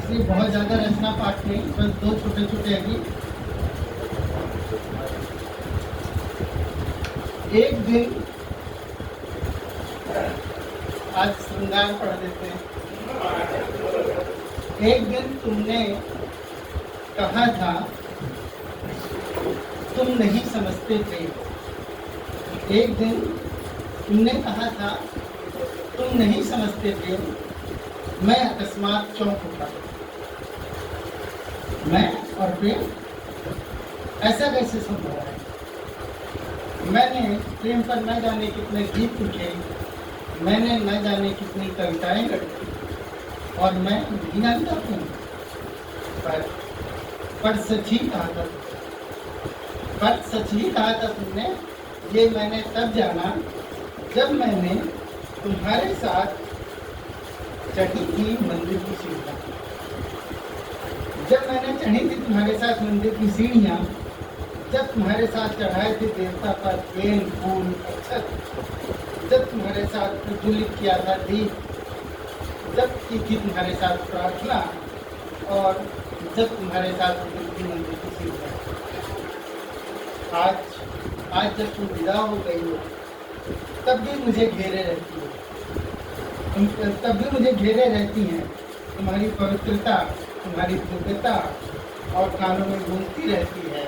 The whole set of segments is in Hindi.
इसलिए बहुत ज़्यादा रचना पाठ नहीं, बस दो छोटे छोटे हैं। एक दिन, आज श्रृंगार पढ़ देते हैं। एक दिन तुमने कहा था तुम नहीं समझते थे। एक दिन तुमने कहा था तुम नहीं समझते थे। मैं अकस्मात चौंक उठा। मैं और प्रेम, ऐसा कैसे संभव है? मैंने प्रेम पर न जाने कितने गीत लिखे, मैंने न जाने कितनी कविताएं गढ़ी, और मैं नहीं जानता हूँ। पर सच ही कहा था, तुमने। ये मैंने तब जाना जब मैंने तुम्हारे साथ चढ़ी थी मंदिर की सीढ़ियाँ। जब मैंने चढ़ी थी तुम्हारे साथ मंदिर की सीढ़ियाँ, जब तुम्हारे साथ चढ़ाए थे देवता पर बेल फूल अक्षत, जब तुम्हारे साथ प्रज्वलित किया था दीप, जब की थी तुम्हारे साथ प्रार्थना, और जब तुम्हारे साथ उतरी मंदिर की सीढ़ियाँ। आज जब तुम विदा हो गई हो, तब भी मुझे घेरे रहती हो, तब भी मुझे घेरे रहती हैं तुम्हारी पवित्रता, तुम्हारी दिव्यता, और कानों में गूंजती रहती है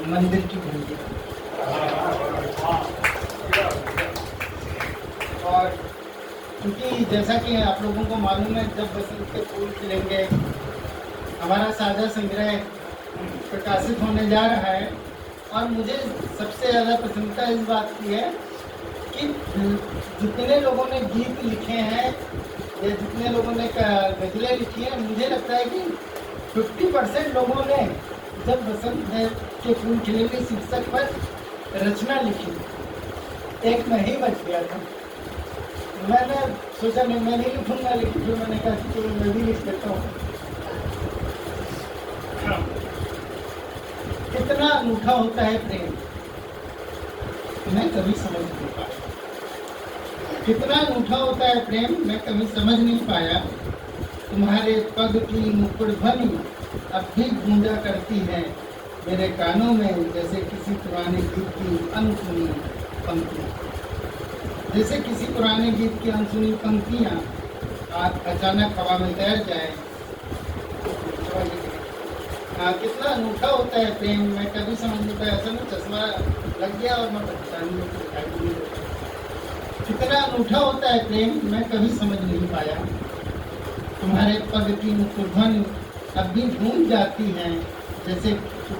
मंदिर की घंटी। और क्योंकि जैसा कि आप लोगों को मालूम है, जब बसंत के फूल खिलेंगे, हमारा साझा संग्रह प्रकाशित होने जा रहा है, और मुझे सबसे ज़्यादा प्रसन्नता इस बात की है कि जितने लोगों ने गीत लिखे हैं या जितने लोगों ने गज़लें लिखी हैं, मुझे लगता है कि 50% लोगों ने जब बसंत के फूल खिलेंगे शीर्षक पर रचना लिखी। एक मैं ही बच गया था। मैंने सोचा मैं नहीं लिखूंगा, लेकिन फिर मैंने कहा कि चलो मैं भी लिख देता हूँ। कितना अनूठा होता है प्रेम, मैं कभी समझ नहीं पाया। कितना अनूठा होता है प्रेम, मैं कभी समझ नहीं पाया। तुम्हारे पग की मुकुट ध्वनि अब भी गूंजा करती है मेरे कानों में, जैसे किसी पुराने गीत की अनसुनी पंक्तियाँ। जैसे किसी पुराने गीत की अनसुनी पंक्तियाँ अचानक हवा में तैर जाए। कितना अनूठा होता है प्रेम, मैं कभी समझ नहीं पाया। ऐसा नहीं चश्मा लग गया और मैं परेशानी में दिखाई नहीं देता। कितना अनूठा होता है प्रेम, मैं कभी समझ नहीं पाया। तुम्हारे पग की मुकुट ध्वनि अब भी गूंज जाती हैं, जैसे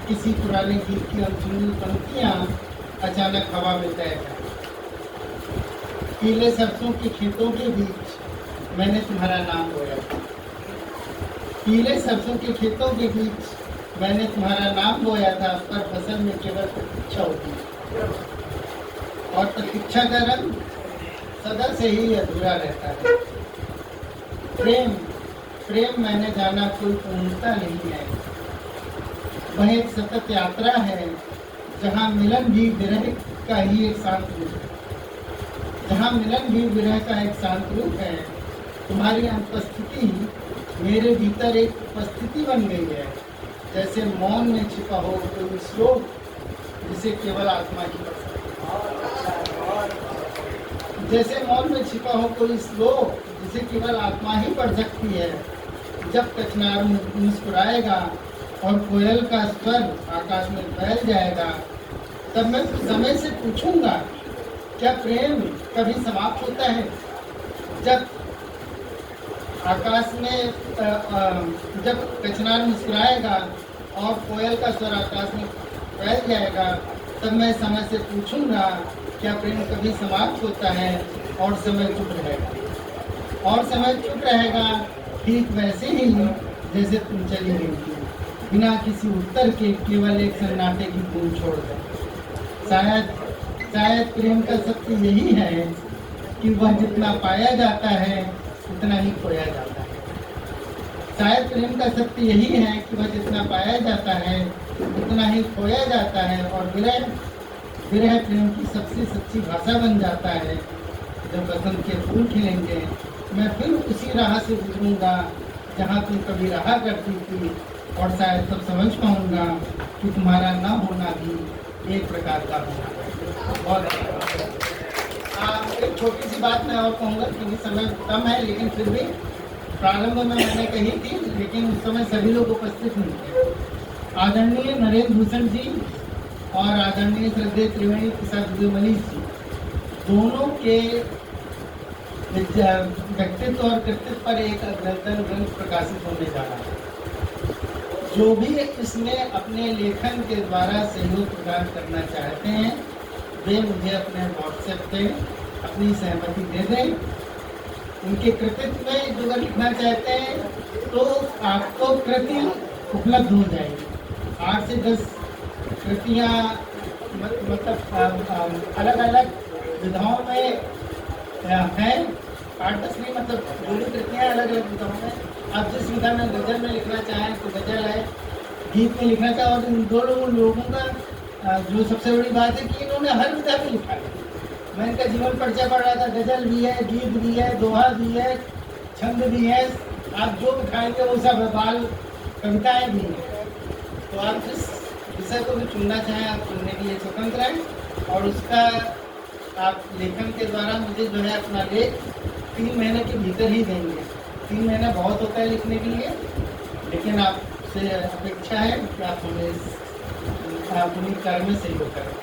किसी पुराने गीत की अनसुनी पंक्तियाँ अचानक हवा में तैर जाए। पीले सरसों के खेतों के बीच मैंने तुम्हारा नाम बोया था। पीले सरसों के खेतों के बीच मैंने तुम्हारा नाम बोया था, पर फसल में केवल प्रतीक्षा होती है, और प्रतीक्षा का रंग सदा से ही अधूरा रहता है। प्रेम मैंने जाना कोई पूर्णता नहीं है, वह एक सतत यात्रा है, जहाँ मिलन भी विरह का ही एक शांत रूप है। जहाँ मिलन भी विरह का एक शांत रूप है, तुम्हारी अनुपस्थिति मेरे भीतर एक उपस्थिति बन गई है, जैसे मौन में छिपा हो कोई श्लोक जिसे केवल आत्मा ही पढ़ सकती है। जैसे मौन में छिपा हो कोई श्लोक जिसे केवल आत्मा ही पढ़ सकती है। जब कचनार मुस्कुराएगा और कोयल का स्वर आकाश में फैल जाएगा, तब मैं समय से पूछूंगा, क्या प्रेम कभी समाप्त होता है? जब आकाश में जब कचनार मुस्कुराएगा और कोयल का स्वर आकाश में फैल जाएगा, तब मैं समय से पूछूंगा, क्या प्रेम कभी समाप्त होता है? और समय चुप रहेगा। और समय चुप रहेगा ठीक वैसे ही जैसे तुम चली गई थी, बिना किसी उत्तर के, केवल एक सन्नाटे की बूंद छोड़कर। शायद प्रेम का सत्य यही है कि वह जितना पाया जाता है उतना ही खोया जाता है। शायद प्रेम का सत्य यही है कि वह जितना पाया जाता है उतना ही खोया जाता है, और विरह प्रेम की सबसे सच्ची भाषा बन जाता है। जब बसंत के फूल खिलेंगे, मैं फिर उसी राह से गुजरूंगा जहाँ तुम कभी रहा करती थी, और शायद तब समझ पाऊंगा कि तुम्हारा न होना भी एक प्रकार का होना है। बहुत एक छोटी सी बात मैं और कहूँगा, क्योंकि समय कम है, लेकिन फिर भी प्रारंभ में मैंने कही थी, लेकिन उस समय सभी लोग उपस्थित नहीं थे। आदरणीय नरेंद्र भूषण जी और आदरणीय श्रद्धेय त्रिवेणी प्रसाद मनीष जी, दोनों के व्यक्तित्व और कृतित्व पर एक अद्यतन ग्रंथ प्रकाशित होने जा रहा है। जो भी इसमें अपने लेखन के द्वारा सहयोग प्रदान करना चाहते हैं, वे मुझे अपने व्हाट्सएप पे अपनी सहमति दे दें। उनके कृतित्व में जो अगर लिखना चाहते हैं तो आपको कृति उपलब्ध हो जाएगी। 8 से 10 कृतियाँ मतलब अलग अलग विधाओं में हैं। 8-10 नहीं, मतलब जो भी कृतियाँ अलग अलग विधाओं में, आप जिस विधा में गज़ल में लिखना चाहें तो गज़ल है, गीत में लिखना चाहें। और इन दोनों लोगों का जो सबसे बड़ी बात है कि इन्होंने हर विधा में लिखा है। मैं इनका जीवन परिचय पढ़ रहा था, गज़ल भी है, गीत भी है, दोहा भी है, छंद भी है, आप जो भी खाएंगे वो सब है, बाल कविताएँ भी हैं। तो आप जिस विषय को भी चुनना चाहें आप चुनने के लिए स्वतंत्र हैं, और उसका आप लेखन के द्वारा मुझे जो है अपना लेख 3 महीने के भीतर ही देंगे। 3 महीना बहुत होता है लिखने के लिए, लेकिन आपसे अपेक्षा है कि आप हमें इस कार्य में सहयोग करें।